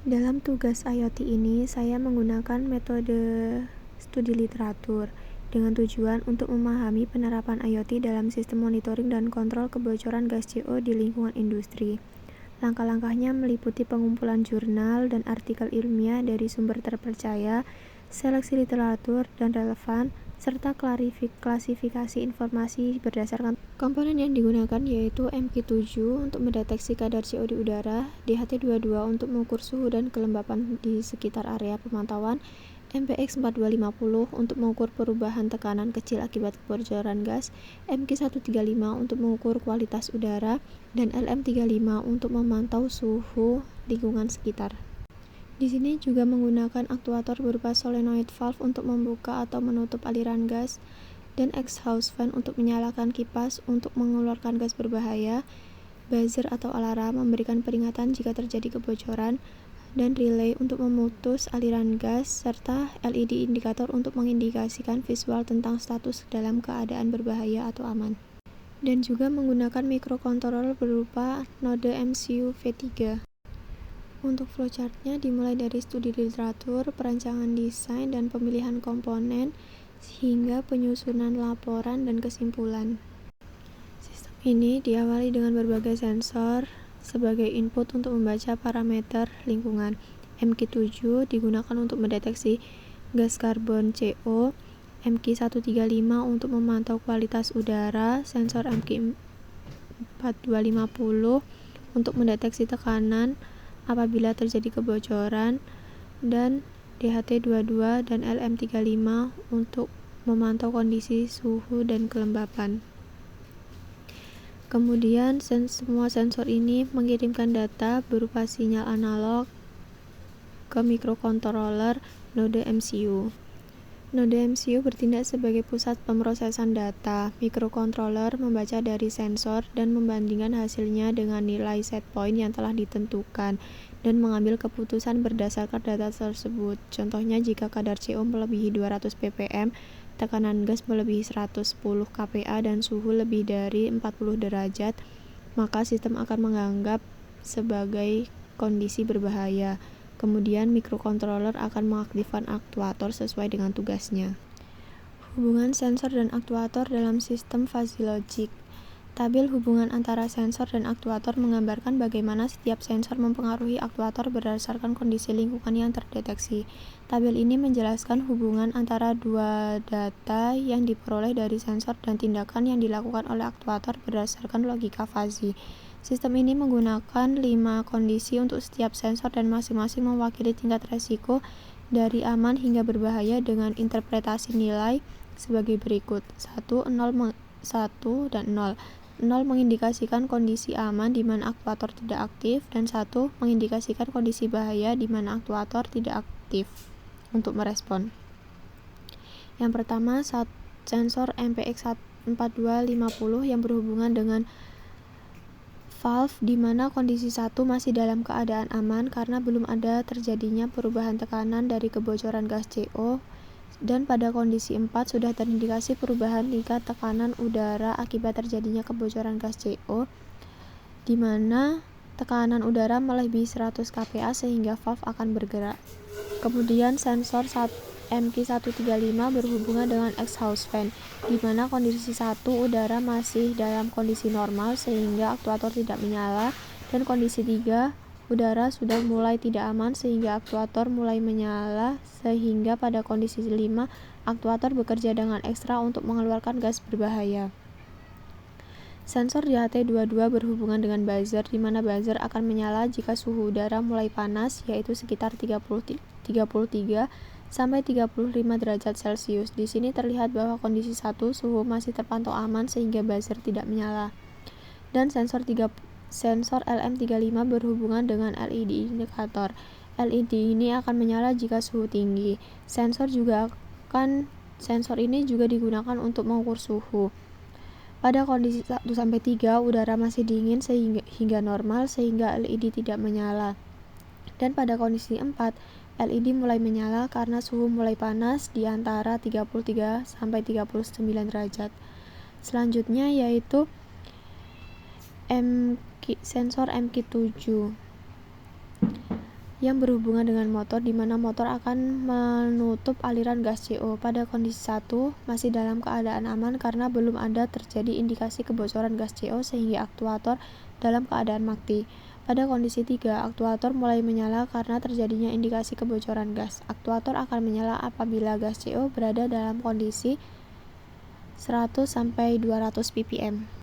Dalam tugas IoT ini, saya menggunakan metode studi literatur dengan tujuan untuk memahami penerapan IoT dalam sistem monitoring dan kontrol kebocoran gas CO di lingkungan industri. Langkah-langkahnya meliputi pengumpulan jurnal dan artikel ilmiah dari sumber terpercaya, seleksi literatur dan relevan, serta klasifikasi informasi berdasarkan komponen yang digunakan, yaitu MQ7 untuk mendeteksi kadar CO di udara, DHT22 untuk mengukur suhu dan kelembapan di sekitar area pemantauan, MPX4250 untuk mengukur perubahan tekanan kecil akibat kebocoran gas, MQ135 untuk mengukur kualitas udara, dan LM35 untuk memantau suhu lingkungan sekitar. Di sini juga menggunakan aktuator berupa solenoid valve untuk membuka atau menutup aliran gas, dan exhaust fan untuk menyalakan kipas untuk mengeluarkan gas berbahaya, buzzer atau alarm memberikan peringatan jika terjadi kebocoran, dan relay untuk memutus aliran gas, serta LED indikator untuk mengindikasikan visual tentang status dalam keadaan berbahaya atau aman. Dan juga menggunakan microcontroller berupa node MCU V3. Untuk flowchart-nya dimulai dari studi literatur, perancangan desain dan pemilihan komponen, hingga penyusunan laporan dan kesimpulan. Sistem ini diawali dengan berbagai sensor sebagai input untuk membaca parameter lingkungan. MQ7 digunakan untuk mendeteksi gas karbon CO, MQ135 untuk memantau kualitas udara, sensor MQ4250 untuk mendeteksi tekanan apabila terjadi kebocoran, dan DHT22 dan LM35 untuk memantau kondisi suhu dan kelembapan. Kemudian semua sensor ini mengirimkan data berupa sinyal analog ke microcontroller node MCU. Node MCU bertindak sebagai pusat pemrosesan data. Microcontroller membaca dari sensor dan membandingkan hasilnya dengan nilai set point yang telah ditentukan dan mengambil keputusan berdasarkan data tersebut. Contohnya, jika kadar CO melebihi 200 ppm, tekanan gas melebihi 110 kPa dan suhu lebih dari 40 derajat, maka sistem akan menganggap sebagai kondisi berbahaya. Kemudian microcontroller akan mengaktifkan aktuator sesuai dengan tugasnya. Hubungan sensor dan aktuator dalam sistem fuzzy logic. Tabel hubungan antara sensor dan aktuator menggambarkan bagaimana setiap sensor mempengaruhi aktuator berdasarkan kondisi lingkungan yang terdeteksi. Tabel ini menjelaskan hubungan antara dua data yang diperoleh dari sensor dan tindakan yang dilakukan oleh aktuator berdasarkan logika fuzzy. Sistem ini menggunakan 5 kondisi untuk setiap sensor dan masing-masing mewakili tingkat resiko dari aman hingga berbahaya dengan interpretasi nilai sebagai berikut. 1, 0, 1, dan 0. 0 mengindikasikan kondisi aman di mana aktuator tidak aktif, dan 1 mengindikasikan kondisi bahaya di mana aktuator tidak aktif untuk merespon. Yang pertama, sensor MPX4250 yang berhubungan dengan valve di mana kondisi 1 masih dalam keadaan aman karena belum ada terjadinya perubahan tekanan dari kebocoran gas CO, dan pada kondisi 4 sudah terindikasi perubahan tingkat tekanan udara akibat terjadinya kebocoran gas CO, di mana tekanan udara melebihi 100 kPa sehingga valve akan bergerak. Kemudian sensor MQ135 berhubungan dengan exhaust fan, di mana kondisi 1 udara masih dalam kondisi normal sehingga aktuator tidak menyala, dan kondisi 3 udara sudah mulai tidak aman sehingga aktuator mulai menyala, sehingga pada kondisi 5 aktuator bekerja dengan ekstra untuk mengeluarkan gas berbahaya. Sensor DHT22 berhubungan dengan buzzer, di mana buzzer akan menyala jika suhu udara mulai panas, yaitu sekitar 33 sampai 35 derajat Celcius. Di sini terlihat bahwa kondisi 1 suhu masih terpantau aman sehingga buzzer tidak menyala. Dan sensor LM35 berhubungan dengan LED indikator. LED ini akan menyala jika suhu tinggi. Sensor ini juga digunakan untuk mengukur suhu. Pada kondisi 1-3 udara masih dingin hingga normal sehingga LED tidak menyala. Dan pada kondisi 4 LED mulai menyala karena suhu mulai panas di antara 33 sampai 39 derajat. Selanjutnya yaitu sensor MQ7. yang berhubungan dengan motor, di mana motor akan menutup aliran gas CO. Pada kondisi 1, masih dalam keadaan aman karena belum ada terjadi indikasi kebocoran gas CO sehingga aktuator dalam keadaan mati. Pada kondisi 3, aktuator mulai menyala karena terjadinya indikasi kebocoran gas. Aktuator akan menyala apabila gas CO berada dalam kondisi 100-200 ppm.